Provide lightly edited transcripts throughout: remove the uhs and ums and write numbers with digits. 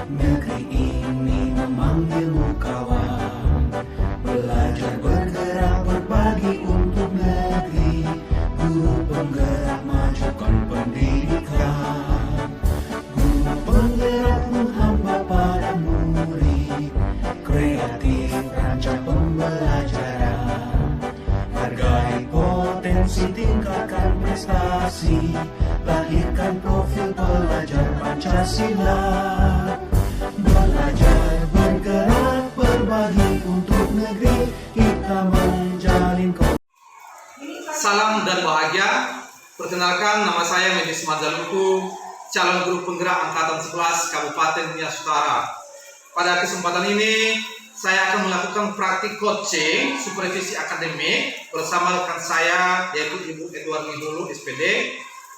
Negeri ini memanggilmu kawan, belajar bergerak berbagi untuk negeri. Guru penggerak majukan pendidikan, guru penggerakmu hamba pada murid, kreatif rancang pembelajaran, hargai potensi tingkatkan prestasi, lahirkan profil pelajar Pancasila. Belajar bergerak berbagi untuk negeri, kita menjalin Salam dan bahagia. Perkenalkan, nama saya Medis Mazaluku, calon guru penggerak Angkatan 11 Kabupaten Nias Utara. Pada kesempatan ini, saya akan melakukan praktik coaching supervisi akademik bersama rekan saya, yaitu Ibu Edwarni Hulu, SPD.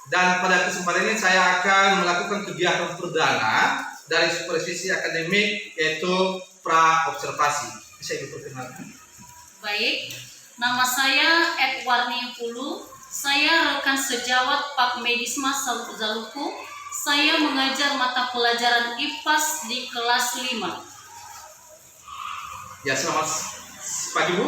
Dan pada kesempatan ini, saya akan melakukan kegiatan perdana dari supervisi akademik, yaitu pra-observasi. Bisa Ibu perkenalkan? Baik, nama saya Edwarni Hulu. Saya rekan sejawat Pak Medisma Zaluku. Saya mengajar mata pelajaran IPAS di kelas 5. Ya, selamat pagi Bu.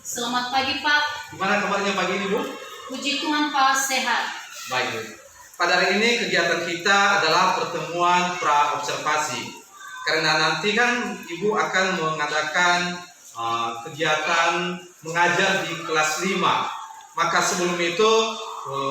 Selamat pagi Pak. Gimana kabarnya pagi ini Bu? Puji Tuhan Pak, sehat. Baik Bu. Pada hari ini kegiatan kita adalah pertemuan pra-observasi. Karena nanti kan Ibu akan mengadakan kegiatan mengajar di kelas 5. Maka sebelum itu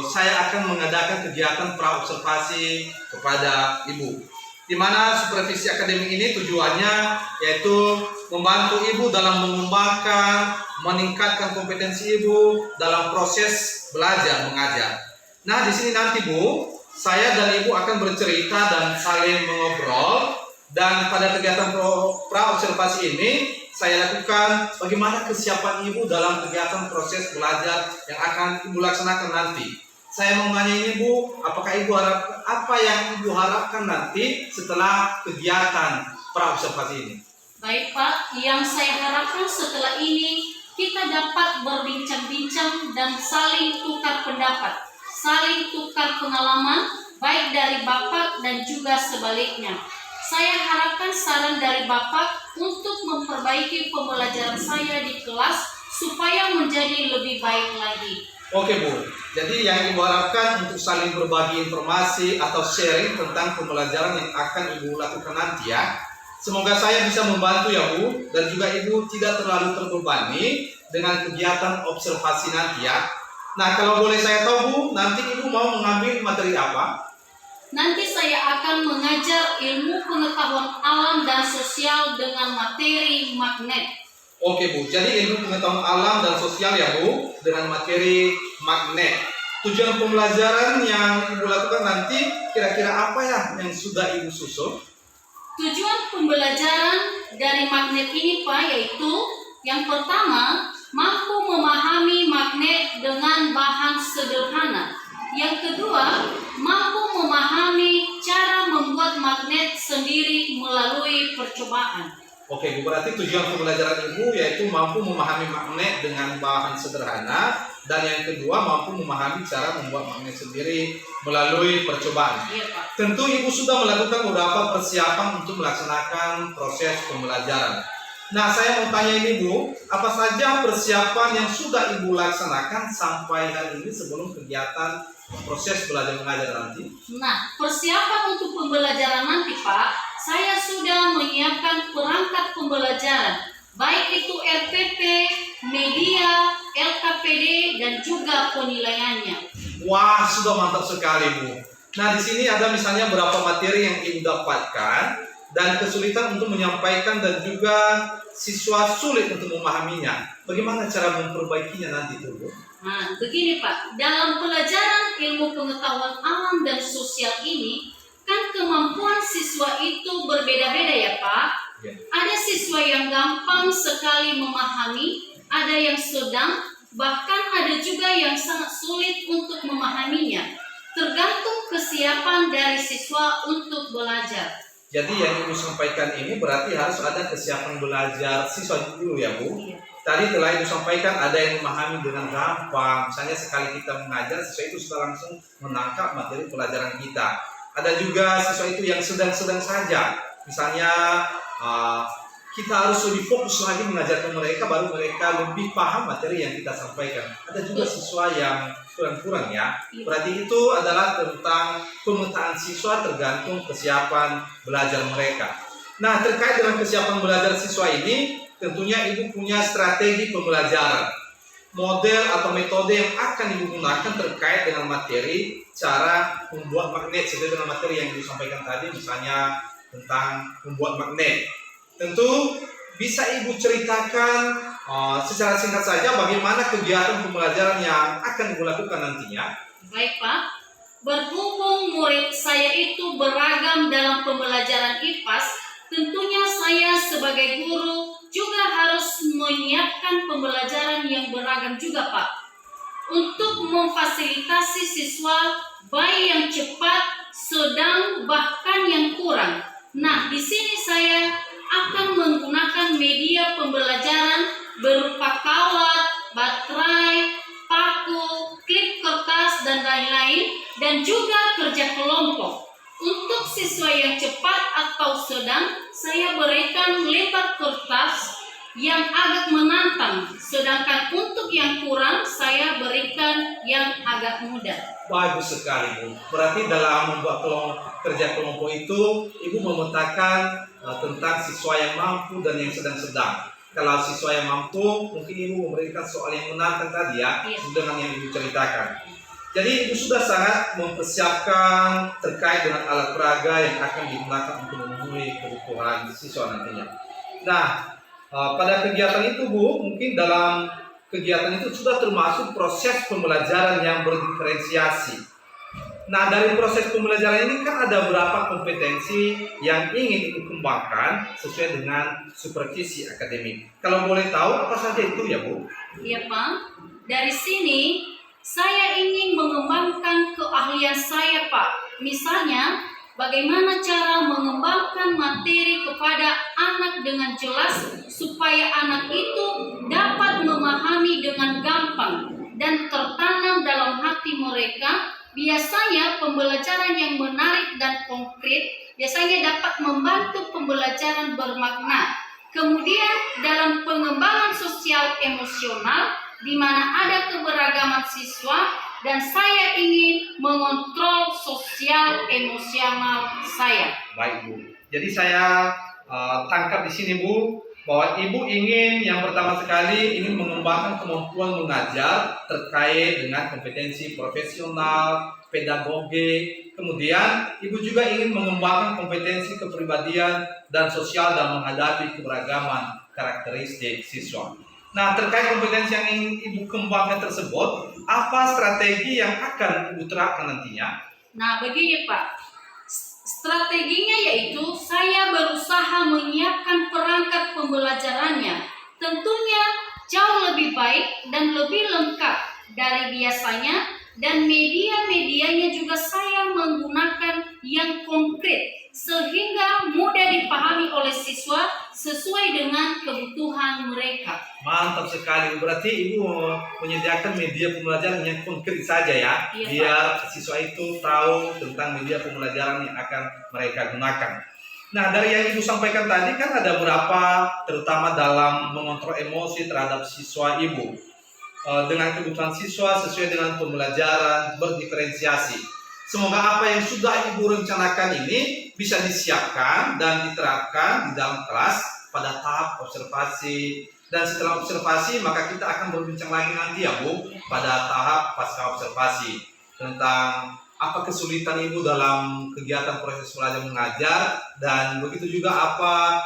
saya akan mengadakan kegiatan pra-observasi kepada Ibu, di mana supervisi akademik ini tujuannya yaitu membantu Ibu dalam mengembangkan, meningkatkan kompetensi Ibu dalam proses belajar mengajar. Nah, di sini nanti Bu, saya dan Ibu akan bercerita dan saling mengobrol. Dan pada kegiatan pra-observasi ini, saya lakukan bagaimana kesiapan Ibu dalam kegiatan proses belajar yang akan Ibu laksanakan nanti. Saya mau menanya Ibu, apakah Ibu harap apa yang Ibu harapkan nanti setelah kegiatan pra-observasi ini? Baik Pak, yang saya harapkan setelah ini kita dapat berbincang-bincang dan saling tukar pendapat, saling tukar pengalaman, baik dari Bapak dan juga sebaliknya. Saya harapkan saran dari Bapak untuk memperbaiki pembelajaran saya di kelas supaya menjadi lebih baik lagi. Oke Bu, jadi yang Ibu harapkan untuk saling berbagi informasi atau sharing tentang pembelajaran yang akan Ibu lakukan nanti ya. Semoga saya bisa membantu ya Bu, dan juga Ibu tidak terlalu terbebani dengan kegiatan observasi nanti ya. Nah, kalau boleh saya tahu Bu, nanti Ibu mau mengambil materi apa? Nanti saya akan mengajar ilmu pengetahuan alam dan sosial dengan materi magnet. Oke Bu, jadi ilmu pengetahuan alam dan sosial ya Bu, dengan materi magnet. Tujuan pembelajaran yang Ibu lakukan nanti kira-kira apa ya yang sudah Ibu susun? Tujuan pembelajaran dari magnet ini Pak, yaitu yang pertama, mampu memahami magnet dengan bahan sederhana. Yang kedua, mampu memahami cara membuat magnet sendiri melalui percobaan. Oke Bu, berarti tujuan pembelajaran Ibu yaitu mampu memahami magnet dengan bahan sederhana, dan yang kedua mampu memahami cara membuat magnet sendiri melalui percobaan. Iya Pak. Tentu Ibu sudah melakukan beberapa persiapan untuk melaksanakan proses pembelajaran. Nah, saya mau tanya ini Bu, apa saja persiapan yang sudah Ibu laksanakan sampai hari ini sebelum kegiatan proses belajar mengajar nanti? Nah, persiapan untuk pembelajaran nanti Pak, saya sudah menyiapkan perangkat pembelajaran, baik itu RPP, media, LKPD, dan juga penilaiannya. Wah, sudah mantap sekali Bu. Nah, di sini ada misalnya berapa materi yang Ibu dapatkan dan kesulitan untuk menyampaikan dan juga siswa sulit untuk memahaminya. Bagaimana cara memperbaikinya nanti Bu? Nah, begini Pak, dalam pelajaran ilmu pengetahuan alam dan sosial ini, kan kemampuan siswa itu berbeda-beda ya Pak. Ya. Ada siswa yang gampang sekali memahami, ada yang sedang, bahkan ada juga yang sangat sulit untuk memahaminya. Tergantung kesiapan dari siswa untuk belajar. Jadi yang Ibu sampaikan ini berarti harus ada kesiapan belajar siswa dulu ya Bu? Iya. Tadi telah Ibu sampaikan ada yang memahami dengan gampang. Misalnya sekali kita mengajar, siswa itu sudah langsung menangkap materi pelajaran kita. Ada juga siswa itu yang sedang-sedang saja. Misalnya kita harus lebih fokus lagi mengajarkan mereka, baru mereka lebih paham materi yang kita sampaikan. Ada juga siswa yang kurang-kurang ya. Berarti itu adalah tentang pemetaan siswa tergantung kesiapan belajar mereka. Nah, terkait dengan kesiapan belajar siswa ini, tentunya ibu punya strategi pembelajaran, model atau metode yang akan ibu gunakan terkait dengan materi, cara membuat magnet sesuai dengan materi yang ibu sampaikan tadi, misalnya tentang membuat magnet. Tentu bisa ibu ceritakan secara singkat saja bagaimana kegiatan pembelajaran yang akan ibu lakukan nantinya. Baik Pak, berhubung murid saya itu beragam dalam pembelajaran IPAS, tentunya saya sebagai guru juga harus menyiapkan pembelajaran yang beragam juga Pak, untuk memfasilitasi siswa baik yang cepat, sedang, bahkan yang kurang. Nah, di sini saya akan menggunakan media pembelajaran berupa kawat, baterai, paku, klip kertas, dan lain-lain, dan juga kerja kelompok. Untuk siswa yang cepat atau sedang, saya berikan lebar kertas yang agak menantang, sedangkan untuk yang kurang, saya berikan yang agak mudah. Bagus sekali Bu. Berarti dalam membuat kerja kelompok itu, Ibu memetakan tentang siswa yang mampu dan yang sedang-sedang. Kalau siswa yang mampu, mungkin Ibu memberikan soal yang menantang tadi ya, dengan yang Ibu ceritakan. Jadi Ibu sudah sangat mempersiapkan terkait dengan alat peraga yang akan digunakan untuk memenuhi kebutuhan siswa nantinya. Nah, pada kegiatan itu Bu, mungkin dalam kegiatan itu sudah termasuk proses pembelajaran yang berdiferensiasi. Nah, dari proses pembelajaran ini kan ada beberapa kompetensi yang ingin Ibu kembangkan sesuai dengan supervisi akademik. Kalau boleh tahu apa saja itu ya Bu? Iya Pak, dari sini saya ingin mengembangkan keahlian saya Pak. Misalnya, bagaimana cara mengembangkan materi kepada anak dengan jelas supaya anak itu dapat memahami dengan gampang dan tertanam dalam hati mereka. Biasanya pembelajaran yang menarik dan konkret biasanya dapat membantu pembelajaran bermakna. Kemudian dalam pengembangan sosial emosional, di mana ada keberagaman siswa, dan saya ingin mengontrol sosial emosional saya. Baik Bu. Jadi saya tangkap di sini Bu, bahwa Ibu ingin yang pertama sekali ingin mengembangkan kemampuan mengajar terkait dengan kompetensi profesional, pedagogi. Kemudian Ibu juga ingin mengembangkan kompetensi kepribadian dan sosial dalam menghadapi keberagaman karakteristik siswa. Nah, terkait kompetensi yang ingin Ibu kembangkan tersebut, apa strategi yang akan Ibu terapkan nantinya? Nah, begini Pak, strateginya yaitu saya berusaha menyiapkan perangkat pembelajarannya, tentunya jauh lebih baik dan lebih lengkap dari biasanya, dan media-medianya juga saya menggunakan yang konkret sehingga mudah dipahami oleh siswa sesuai dengan kebutuhan mereka. Mantap sekali. Berarti Ibu menyediakan media pembelajaran yang konkret saja ya, Iya, biar siswa itu tahu tentang media pembelajaran yang akan mereka gunakan. Nah, dari yang Ibu sampaikan tadi kan ada beberapa, terutama dalam mengontrol emosi terhadap siswa Ibu. Dengan kebutuhan siswa sesuai dengan pembelajaran berdiferensiasi. Semoga apa yang sudah Ibu rencanakan ini bisa disiapkan dan diterapkan di dalam kelas pada tahap observasi. Dan setelah observasi maka kita akan berbincang lagi nanti ya Bu, pada tahap pasca observasi tentang apa kesulitan Ibu dalam kegiatan proses belajar mengajar, dan begitu juga apa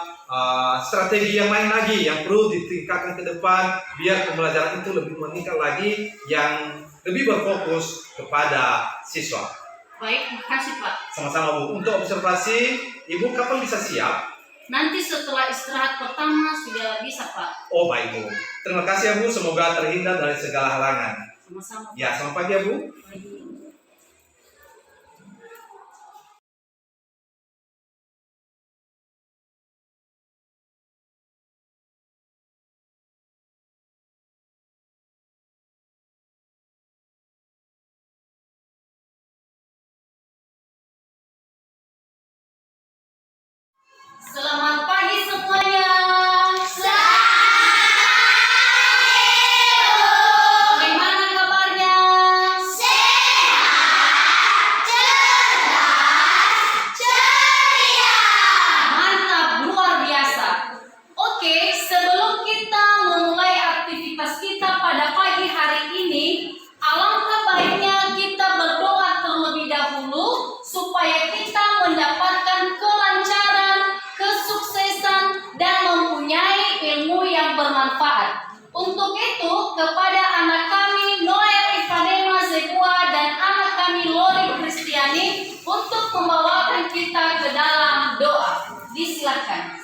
strategi yang lain lagi yang perlu ditingkatkan ke depan biar pembelajaran itu lebih meningkat lagi, yang lebih berfokus kepada siswa. Baik, makasih Pak. Sama-sama Bu. Untuk observasi Ibu kapan bisa siap? Nanti setelah istirahat pertama sudah bisa Pak. Oh baik Bu. Terima kasih ya Bu, semoga terhindar dari segala halangan. Sama-sama. Ya, selamat pagi ya Bu. yang bermanfaat. Untuk itu, kepada anak kami Noel Ivanema Zegua dan anak kami Lori Kristiani untuk membawakan kita ke dalam doa. Disilakan.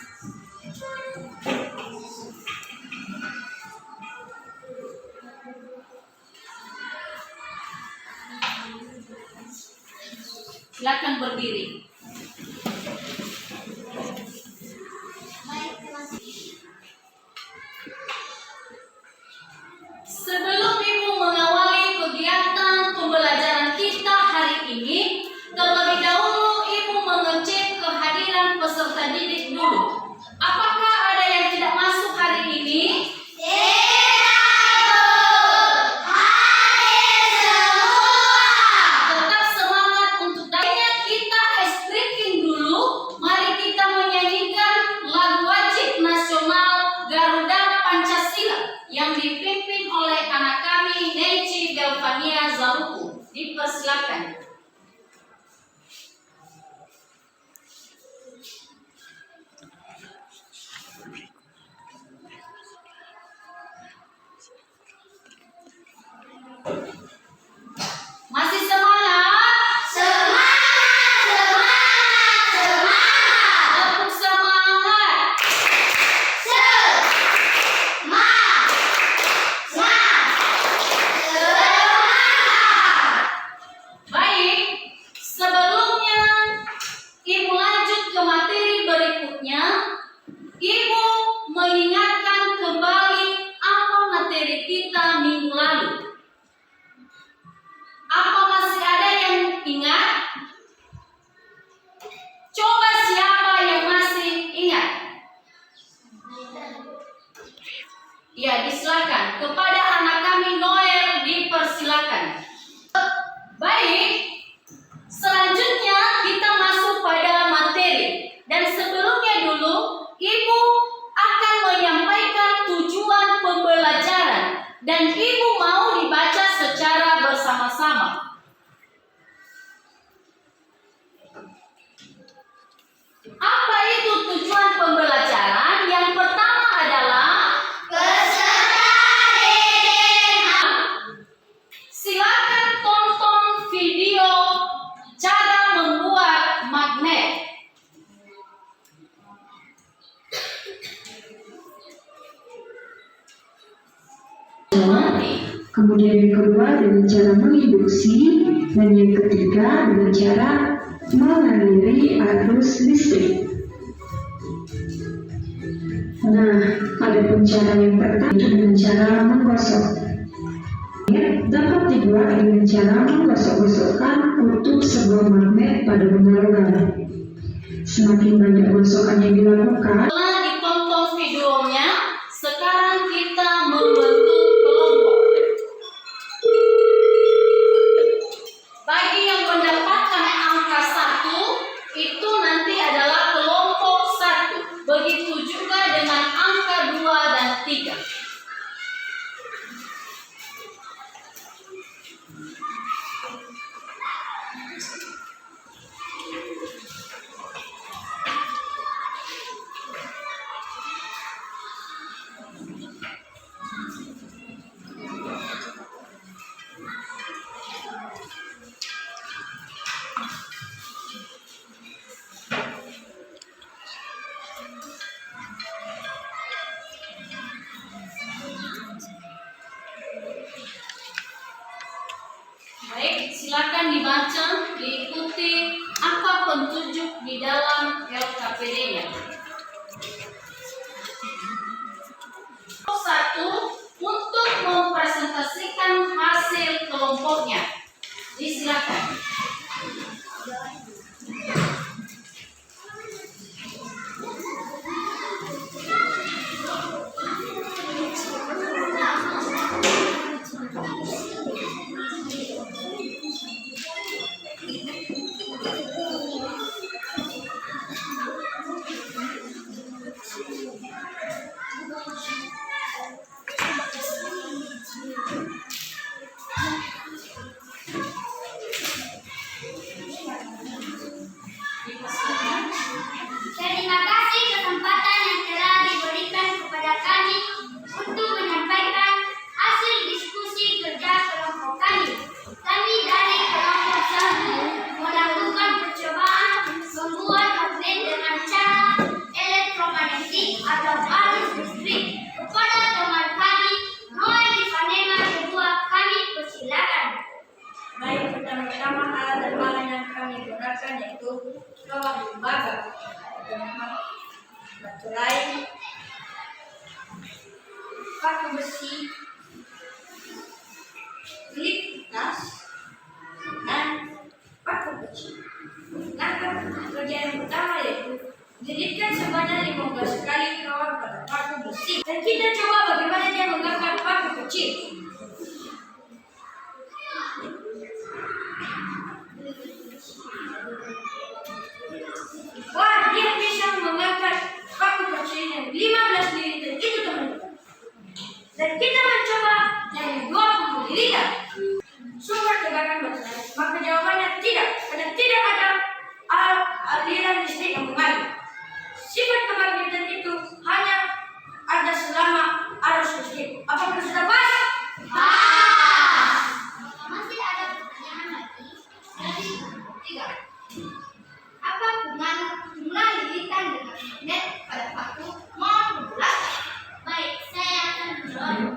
Silakan berdiri. Sebelum Ibu mengawali kegiatan pembelajaran kita hari ini, terlebih dahulu Ibu mengecek kehadiran peserta didik dulu. Apakah ada yang tidak masuk hari ini? Tetap semangat untuk dayanya. Kita ice breaking dulu. Mari kita menyanyikan lagu wajib nasional Garuda Pancasila yang dipimpin oleh anak kami Neci Delvania Zaruku. Dipersilakan. Masih semangat? Tepuk semangat. Baik, sebelumnya Ibu lanjut ke materi berikutnya. Ibu mengingatkan kembali apa materi kita minggu lalu. Apa masih ada yang ingat? Coba siapa yang masih ingat? Ya, disilakan. Kepada anak kami Noel dipersilakan. Baik, selanjutnya kita masuk pada materi. Dan sebelumnya dulu, Ibu akan menyampaikan tujuan pembelajaran. Dan Ibu mau dibaca secara bersama-sama. Apa itu tujuan pembelajaran? Yang pertama adalah silakan tonton video cara membuat magnet. Kemudian yang kedua dengan cara menginduksi, dan yang ketiga dengan cara mengaliri arus listrik. Nah, ada pun cara yang pertama dengan cara menggosok. Dapat dibuat dengan cara menggosok-gosokkan untuk sebuah magnet pada benda logam. Semakin banyak gosokan yang dilakukan, Setelah ditonton videonya, sekarang kita membentuk kelompok. Bagi yang mendapatkan angka 1, itu nanti adalah kelompok 1. Begitu juga dengan angka 2 dan 3. Baik, silakan dibaca, diikuti apa petunjuk di dalam LKPD-nya. 1. Untuk mempresentasikan hasil kelompoknya. Disilakan. untuk bawah lembaga baterai, paku besi, klip tas, dan paku kecil. Nah, pekerjaan yang pertama yaitu dirikan sebanyak 15 kali kawat pada paku besi. Dan kita coba bagaimana dia mengangkat paku kecil. Wah, dia bisa mengangkat paku kecil yang 15 liter itu, teman-teman. Dan kita mencoba yang 20 liter. Sumber tegangan baterai, maka jawabannya tidak, karena tidak ada aliran listrik yang mengalir. Sifat kemagnetan itu hanya ada selama arus listrik. Apakah sudah pas? Masih ada pertanyaan lagi dari 3. Apa jumlah lilitan dengan magnet pada paku mau 12? Baik, saya akan menjawab.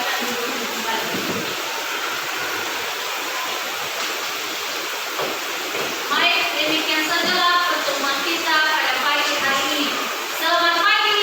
silakan duduk kembali. Baik, demikian sajalah pertemuan kita pada pagi hari ini. Selamat pagi.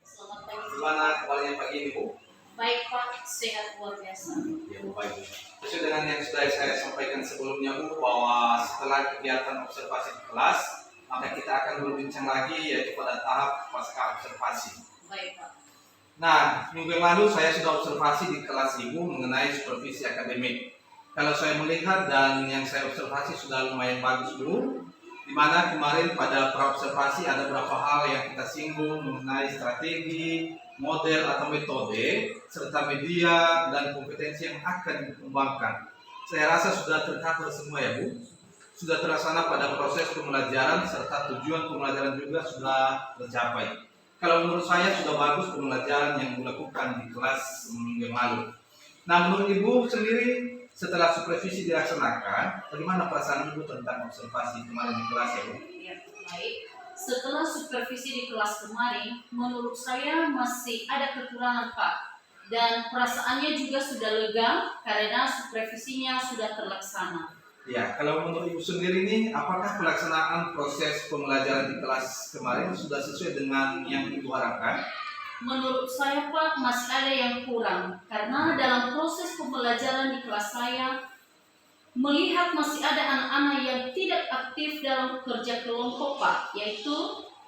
Selamat pagi. Gimana kabarnya pagi ini, Bu? Baik Pak, sehat luar biasa. Ya, baik. Sesuai dengan yang sudah saya sampaikan sebelumnya, Bu, bahwa setelah kegiatan observasi di kelas, maka kita akan berbincang lagi yaitu pada tahap pasca observasi. Baik Pak. Nah, minggu yang lalu saya sudah observasi di kelas Ibu mengenai supervisi akademik. Kalau saya melihat dan yang saya observasi sudah lumayan bagus, Bu. Di mana kemarin pada praobservasi ada beberapa hal yang kita singgung mengenai strategi, model atau metode, serta media dan kompetensi yang akan dikembangkan. Saya rasa sudah tercover semua ya, Bu. Sudah terlaksana pada proses pembelajaran serta tujuan pembelajaran juga sudah tercapai. Kalau menurut saya sudah bagus pembelajaran yang dilakukan di kelas minggu yang lalu. Nah, menurut Ibu sendiri setelah supervisi dilaksanakan, bagaimana perasaan Ibu tentang observasi kemarin di kelas ya, Bu? Ya, baik. Setelah supervisi di kelas kemarin, menurut saya masih ada kekurangan Pak. Dan perasaannya juga sudah lega karena supervisinya sudah terlaksana. Ya, kalau menurut Ibu sendiri nih, apakah pelaksanaan proses pembelajaran di kelas kemarin sudah sesuai dengan yang Ibu harapkan? Menurut saya Pak, masih ada yang kurang. Karena dalam proses pembelajaran di kelas saya, melihat masih ada anak-anak yang tidak aktif dalam kerja kelompok Pak, yaitu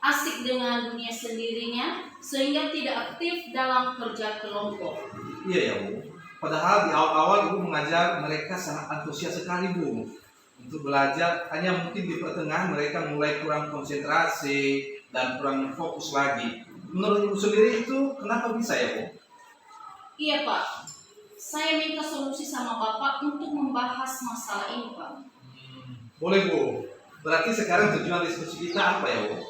asik dengan dunia sendirinya, sehingga tidak aktif dalam kerja kelompok. Iya ya, Bu. Padahal di awal-awal Ibu mengajar mereka sangat antusias sekali, Bu, untuk belajar. Hanya mungkin di pertengahan mereka mulai kurang konsentrasi dan kurang fokus lagi. Menurut Ibu sendiri itu kenapa bisa ya, Bu? Iya Pak, saya minta solusi sama Bapak untuk membahas masalah ini Pak. Boleh, Bu. Berarti sekarang tujuan diskusi kita apa ya, Bu?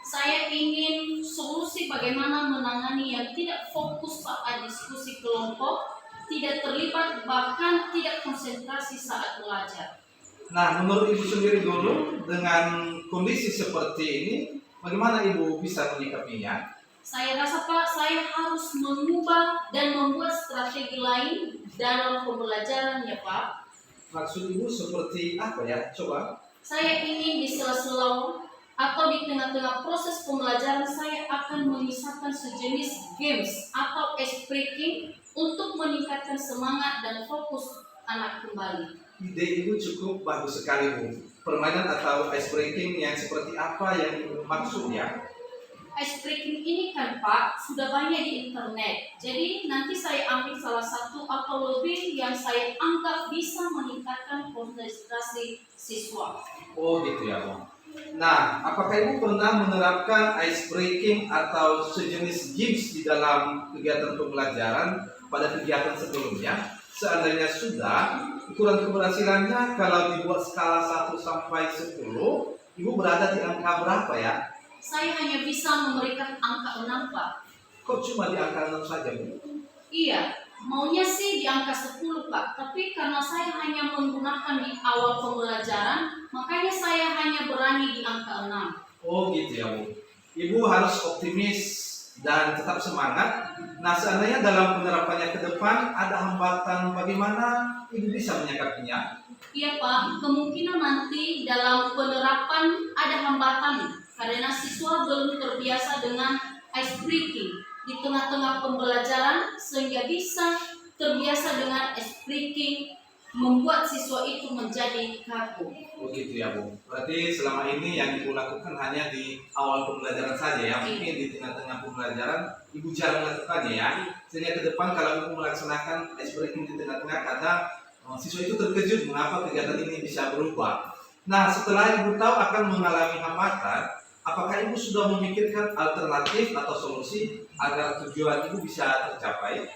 Saya ingin solusi bagaimana menangani yang tidak fokus saat diskusi kelompok, tidak terlibat bahkan tidak konsentrasi saat belajar. Nah, menurut Ibu sendiri dulu dengan kondisi seperti ini, bagaimana Ibu bisa menyikapinya? Saya rasa Pak, saya harus mengubah dan membuat strategi lain dalam pembelajaran ya Pak. Maksud Ibu seperti apa ya? Coba. Saya ingin di sela-sela atau di tengah-tengah proses pembelajaran saya akan menyisakan sejenis games atau ice breaking untuk meningkatkan semangat dan fokus anak kembali. Ide Ibu cukup bagus sekali, Bu. Permainan atau ice breaking yang seperti apa yang Ibu maksud ya? Ice breaking ini kan Pak sudah banyak di internet. Jadi nanti saya ambil salah satu atau lebih yang saya anggap bisa meningkatkan konsentrasi siswa. Oh gitu ya, Bu. Nah, apakah Ibu pernah menerapkan ice breaking atau sejenis games di dalam kegiatan pembelajaran pada kegiatan sebelumnya? Seandainya sudah, ukuran keberhasilannya kalau dibuat skala 1 sampai 10, Ibu berada di angka berapa ya? Saya hanya bisa memberikan angka 6 Pak. Kok cuma di angka 6 saja, Bu? Iya, maunya sih di angka 10 Pak. Tapi karena saya hanya menggunakan di awal pembelajaran, makanya saya hanya berani di angka 6. Oh gitu ya, Bu. Ibu harus optimis dan tetap semangat. Nah, seandainya dalam penerapannya ke depan ada hambatan, bagaimana Ibu bisa menyikapinya? Iya Pak, kemungkinan nanti dalam penerapan ada hambatan karena siswa belum terbiasa dengan ice breaking di tengah-tengah pembelajaran sehingga bisa terbiasa dengan ice breaking membuat siswa itu menjadi kaku. Oh gitu ya, Bu. Berarti selama ini yang Ibu lakukan hanya di awal pembelajaran saja ya. Mungkin di tengah-tengah pembelajaran Ibu jarang melakukannya ya. Sehingga ke depan kalau Ibu melaksanakan ice breaking di tengah-tengah kata siswa itu terkejut mengapa kegiatan ini bisa berubah. Nah, setelah Ibu tahu akan mengalami hambatan, apakah Ibu sudah memikirkan alternatif atau solusi agar tujuan Ibu bisa tercapai?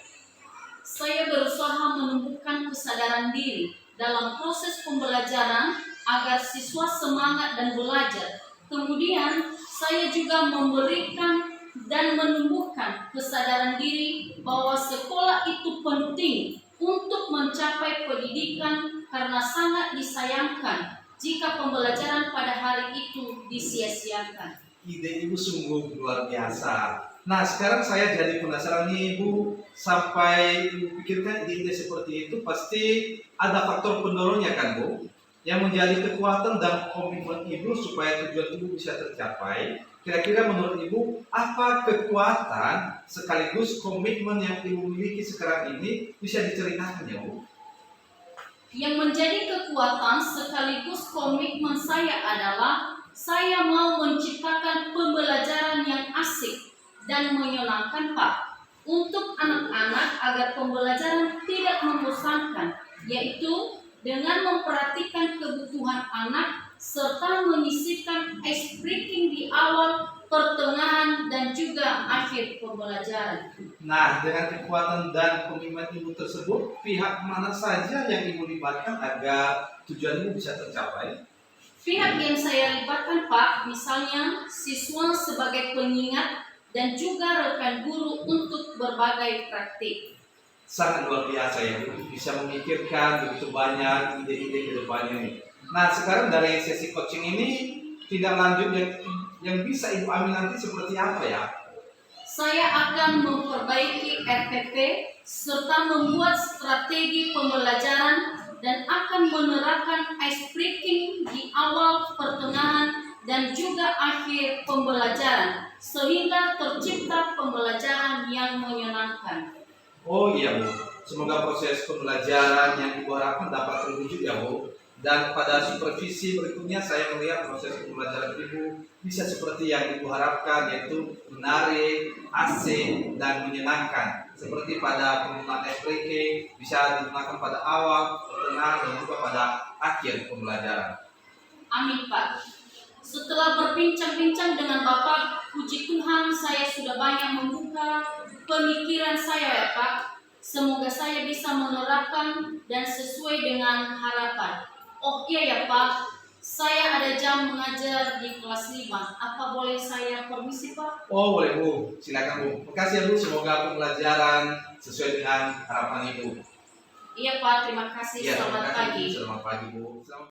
Saya berusaha menumbuhkan kesadaran diri dalam proses pembelajaran agar siswa semangat dan belajar Kemudian saya juga memberikan dan menumbuhkan kesadaran diri bahwa sekolah itu penting untuk mencapai pendidikan karena sangat disayangkan jika pembelajaran pada hari itu disia-siakan. Ide Ibu sungguh luar biasa. Nah, sekarang saya jadi penasaran nih Ibu, sampai Ibu pikirkan ide seperti itu pasti ada faktor pendorongnya kan Bu? Yang menjadi kekuatan dan komitmen Ibu supaya tujuan Ibu bisa tercapai. Kira-kira menurut Ibu, apa kekuatan sekaligus komitmen yang Ibu miliki sekarang ini bisa diceritakan ya Bu? Yang menjadi kekuatan sekaligus komitmen saya adalah saya mau menciptakan pembelajaran yang asik dan menyenangkan Pak, untuk anak-anak agar pembelajaran tidak membosankan, yaitu dengan memperhatikan kebutuhan anak serta menyisipkan ice breaking di awal, pertengahan, dan juga akhir pembelajaran. Nah, dengan kekuatan dan komitmen Ibu tersebut, pihak mana saja yang Ibu libatkan agar tujuan Ibu bisa tercapai? Pihak yang saya libatkan Pak, misalnya siswa sebagai pengingat dan juga rekan guru untuk berbagai praktik. Sangat luar biasa ya Bu, bisa memikirkan begitu banyak ide-ide ke depannya nih. Nah, sekarang dari sesi coaching ini tindak lanjut yang bisa Ibu ambil nanti seperti apa ya? Saya akan memperbaiki RPP serta membuat strategi pembelajaran dan akan menerapkan ice breaking di awal, pertengahan, dan juga akhir pembelajaran sehingga tercipta pembelajaran yang menyenangkan. Oh iya Bu, semoga proses pembelajaran yang Ibu harapkan dapat terwujud ya Bu. Dan pada supervisi berikutnya saya melihat proses pembelajaran Ibu bisa seperti yang Ibu harapkan, yaitu menarik, asik, dan menyenangkan. Seperti pada penggunaan ice breaking bisa digunakan pada awal, pertengahan, dan juga pada akhir pembelajaran. Amin Pak. Setelah berbincang-bincang dengan Bapak, puji Tuhan saya sudah banyak membuka pemikiran saya ya Pak. Semoga saya bisa menerapkan dan sesuai dengan harapan. Oh iya ya Pak, saya ada jam mengajar di kelas 5. Apa boleh saya permisi Pak? Oh boleh Bu, silakan Bu. Makasih ya Bu, semoga pembelajaran sesuai dengan harapan Ibu. Iya Pak, terima kasih. Ya, Selamat terima kasih, pagi. Bu. Selamat pagi Bu. Selamat...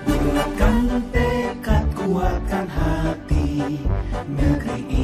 Bulatkan tekad, kuatkan hati, negeri